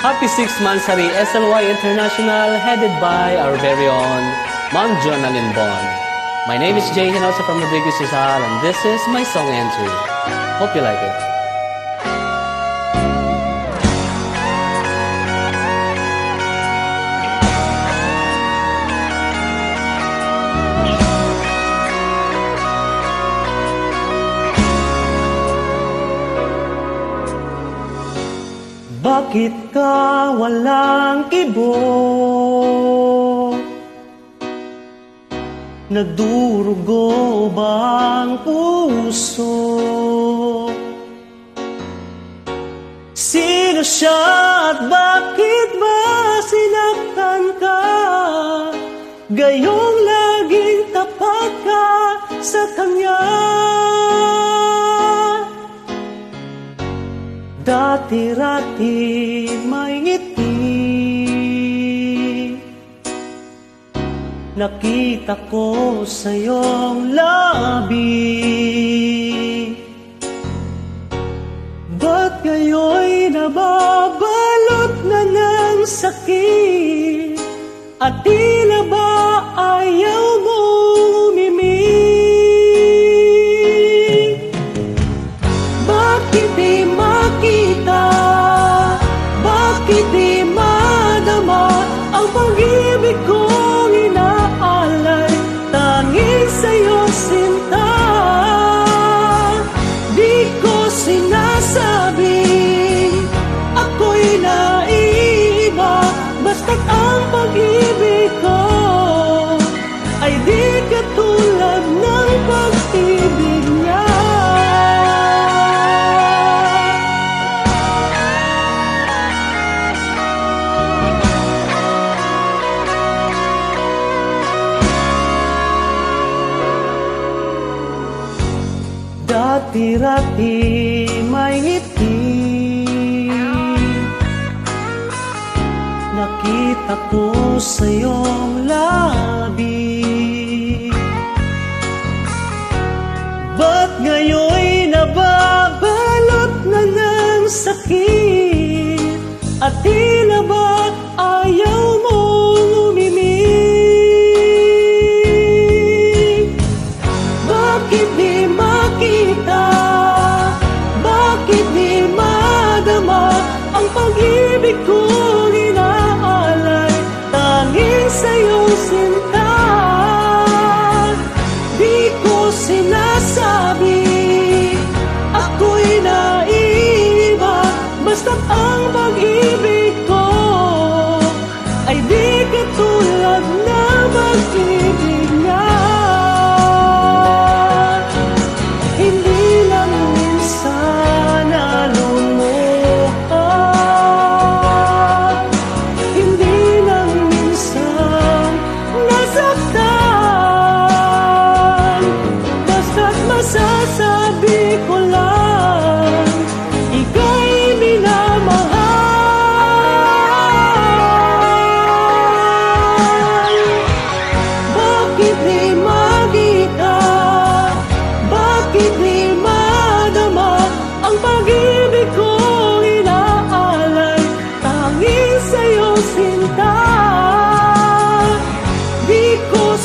Happy 6th-monthsary SLY International, headed by our very own Ma'am Jonalyn Bon. My name is Jay Hinosa from Rodriguez Rizal, and this is my song entry. Hope you like it. Bakit ka walang kibo? Nagdurugo bang puso? Sino siya at bakit ba sinaktan ka? Gayong laging tapat ka sa kanya. Dati-rati may ngiti, nakita ko sa iyong labi. Ba't ngayo'y nababalot na ng sakit? At tila ba ayaw mo umimik? Bakit di makita? Bakit di madama ang pag-ibig kong inaalay? Tanging sa'yo sinta, di ko sinasabing ako'y naiiba. Basta't ang pag-ibig ko ay di katulad ng pag-ibig niya. Dati-rati may ngiti, nakita ko sa iyong labi. Ba't ngayon'y nababalot na ng sakit? At tila ba ayaw mong umimik? Bakit di makita? Bakit di madama ang pag-ibig kong inaalay? Tanging sa'yo sinta, di ko sinasabi ako'y naiiba. Basta't ang pag-ibig ko ay di katulad na pag-ibig niya. Hindi lang minsan naluluhan, hindi lang minsan nasaktan. Basta't masasabi ko lang, ika'y minamahal. Bakit di makita? Bakit di madama ang pag-ibig kong inaalay? Tanging sa'yo sinta, di ko